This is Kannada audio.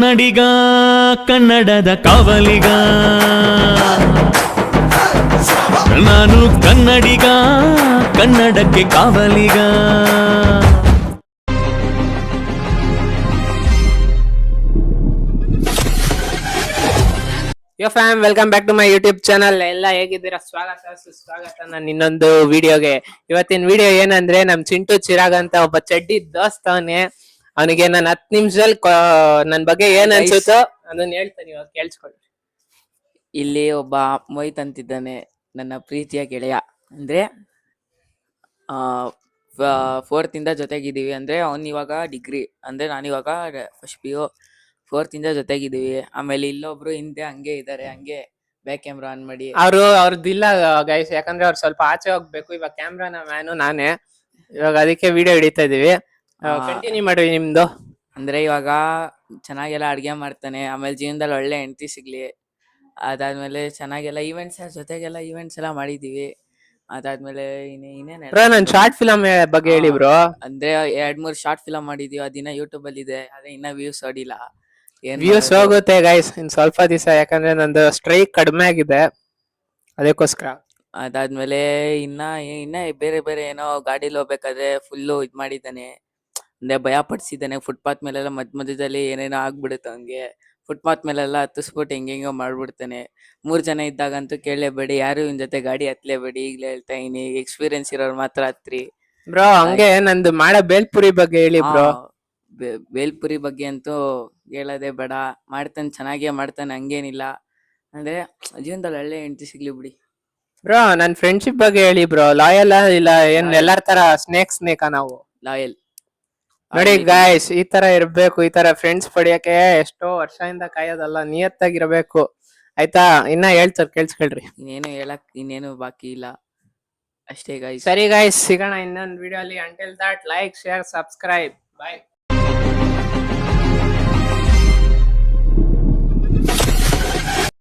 ಕನ್ನಡಿಗ ಕನ್ನಡದ ಕಾವಲಿಗ ನಾನು ಕನ್ನಡಿಗ ಕನ್ನಡಕ್ಕೆ ಕಾವಲಿಗ. Yo fam, welcome back to my YouTube channel. ಎಲ್ಲ ಹೇಗಿದ್ದೀರಾ? ಸ್ವಾಗತ ಸುಸ್ವಾಗತ ನನ್ನ ಇನ್ನೊಂದು ವಿಡಿಯೋಗೆ. ಇವತ್ತಿನ ವಿಡಿಯೋ ಏನಂದ್ರೆ, ನಮ್ ಚಿಂಟು ಚಿರಾಗ್ ಅಂತ ಒಬ್ಬ ಚಡ್ಡಿ ದೋಸ್ತ್ ಅವನೇ. ಅವನಿಗೆ ನಾನು 10 ನಿಮಿಷದಲ್ಲಿ ನನ್ ಬಗ್ಗೆ ಏನ್ ಅನ್ಸುತ್ತೋ ಅದನ್ನ ಹೇಳ್ತಾನೆ, ಇವಾಗ ಕೇಳಿಸ್ಕೊಳ್ಳಿ. ಇಲ್ಲಿ ಒಬ್ಬ ಮೋಹಿತ್ ಅಂತಿದ್ದಾನೆ, ನನ್ನ ಪ್ರೀತಿಯ ಗೆಳೆಯ. ಅಂದ್ರೆ ಫೋರ್ತ್ ಇಂದ ಜೊತೆಗಿದ್ದೀವಿ. ಅಂದ್ರೆ ಅವ್ನ್ ಇವಾಗ ಡಿಗ್ರಿ, ಅಂದ್ರೆ ನಾನಿವಾಗ ಫಸ್ಟ್ PU. ಫೋರ್ತ್ ಇಂದ ಜೊತೆಗಿದ್ದೀವಿ. ಆಮೇಲೆ ಇಲ್ಲೊಬ್ರು ಹಿಂದೆ ಹಂಗೆ ಇದಾರೆ, ಹಂಗೆ ಬ್ಯಾಕ್ ಕ್ಯಾಮ್ರಾ ಆನ್ ಮಾಡಿ. ಅವ್ರದ್ದಿಲ್ಲ ಗೈಸ್, ಯಾಕಂದ್ರೆ ಅವ್ರು ಸ್ವಲ್ಪ ಆಚೆ ಹೋಗ್ಬೇಕು. ಇವಾಗ ಕ್ಯಾಮ್ರಾನ ಮ್ಯಾನು ನಾನೇ, ಇವಾಗ ಅದಕ್ಕೆ ವಿಡಿಯೋ ಹಿಡಿತಾ ಇದೀವಿ. ಕಂಟಿನ್ಯೂ ಮಾಡಿ ನಿಮ್ದು. ಅಂದ್ರೆ ಇವಾಗ ಚೆನ್ನಾಗೆಲ್ಲ ಅಡ್ಗೆ ಮಾಡ್ತಾನೆ. ಆಮೇಲೆ ಜೀವನದಲ್ಲಿ ಒಳ್ಳೆ ಹೆಂಡತಿ ಸಿಗ್ಲಿ. ಅದಾದ್ಮೇಲೆ ಚೆನ್ನಾಗೆಲ್ಲ ಜೊತೆಗೆಲ್ಲ ಈವೆಂಟ್ಸ್ ಎಲ್ಲ ಮಾಡಿದೀವಿ. ಅದಾದ್ಮೇಲೆ ಇನ್ನೇನ್ ಬ್ರೋ, ನನ್ ಶಾರ್ಟ್ ಫಿಲಮ್ ಬಗ್ಗೆ ಹೇಳಿ ಬ್ರೋ. ಅಂದ್ರೆ 2-3 ಶಾರ್ಟ್ ಫಿಲಮ್ ಮಾಡಿದೀವಿ. ಅದಿನ್ನ ಯೂಟ್ಯೂಬ್ ಅಲ್ಲಿ ಇದೆ, ಅದೇ ಇನ್ನ ವ್ಯೂಸ್ ಹೊಡಿಲ್ಲ. ವ್ಯೂಸ್ ಹೋಗುತ್ತೆ ಗೈಸ್ ಇನ್ ಸ್ವಲ್ಪ ದಿವಸ, ಯಾಕಂದ್ರೆ ನಂದು ಸ್ಟ್ರೈಕ್ ಕಡಿಮೆ ಆಗಿದೆ, ಅದಕ್ಕೋಸ್ಕರ. ಅದಾದ್ಮೇಲೆ ಇನ್ನ ಬೇರೆ ಬೇರೆ ಏನೋ ಗಾಡಿಲಿ ಹೋಗ್ಬೇಕಾದ್ರೆ ಫುಲ್ಲು ಇದ್ ಮಾಡಿದ್ದಾನೆ. ಅಂದ್ರೆ ಭಯ ಪಡಿಸಿದ್ದಾನೆ. ಫುಟ್ಪಾತ್ ಮೇಲೆಲ್ಲ ಮಧ್ಯದಲ್ಲಿ ಏನೇನೋ ಆಗ್ಬಿಡುತ್ತೆ ಹಂಗೆ. ಫುಟ್ಪಾತ್ ಮೇಲೆಲ್ಲ ಹತ್ತಿಸ್ಬಿಟ್ಟು ಹೆಂಗೆಂಗೋ ಮಾಡ್ಬಿಡ್ತಾನೆ. 3 ಜನ ಇದ್ದಾಗಂತೂ ಕೇಳಲೇಬೇಡಿ, ಯಾರು ಇವ್ನ ಜೊತೆ ಗಾಡಿ ಹತ್ಲೇಬೇಡಿ. ಈಗಲೇ ಹೇಳ್ತಾ ಇದೀನಿ, ಎಕ್ಸ್ಪೀರಿಯನ್ಸ್ ಇರೋರು ಮಾತ್ರ ಹತ್ರಿ. ಬ್ರೋ ಹಂಗೆ ನಂದು ಮಾಡೋ ಬೇಲ್ಪುರಿ ಬಗ್ಗೆ ಹೇಳಿ ಬ್ರೋ. ಬೇಲ್ಪುರಿ ಬಗ್ಗೆ ಅಂತೂ ಹೇಳೋದೇ ಬೇಡ. ಮಾಡ್ತಾನೆ, ಚೆನ್ನಾಗೇ ಮಾಡ್ತಾನೆ, ಹಂಗೇನಿಲ್ಲ. ಅಂದ್ರೆ ಜೀವನದಲ್ಲಿ ಒಳ್ಳೆ ಹೆಂಡತಿ ಸಿಗ್ಲಿ ಬಿಡಿ. ಬ್ರೋ ನನ್ ಫ್ರೆಂಡ್ಶಿಪ್ ಬಗ್ಗೆ ಹೇಳಿ ಬ್ರೋ. ಲಾಯಲ್ ಇಲ್ಲ ಏನ್ ಎಲ್ಲಾರ ತರ ಸ್ನೇಕ್ ನಾವು? ಲಾಯಲ್ ನೋಡಿ ಗಾಯ್ಸ್, ಈ ತರ ಇರ್ಬೇಕು. ಈ ತರ ಫ್ರೆಂಡ್ಸ್ ಪಡಿಯಕ್ಕೆ ಎಷ್ಟೋ ವರ್ಷದಿಂದ ಕಾಯೋದಲ್ಲ, ನಿಯತ್ತಾಗಿರ್ಬೇಕು. ಆಯ್ತಾ? ಇನ್ನ ಹೇಳ್ತಾರೆ, ಕೇಳಿಸ್ಕೊಳ್ರಿ. ಇನ್ನೇನು ಬಾಕಿ ಇಲ್ಲ, ಅಷ್ಟೇ ಗಾಯ್ಸ್. ಸರಿ ಗಾಯ್ಸ್, ಸಿಗೋಣ ಇನ್ನೊಂದು ವಿಡಿಯೋ ಅಲ್ಲಿ. Until that, like, share, subscribe. Bye.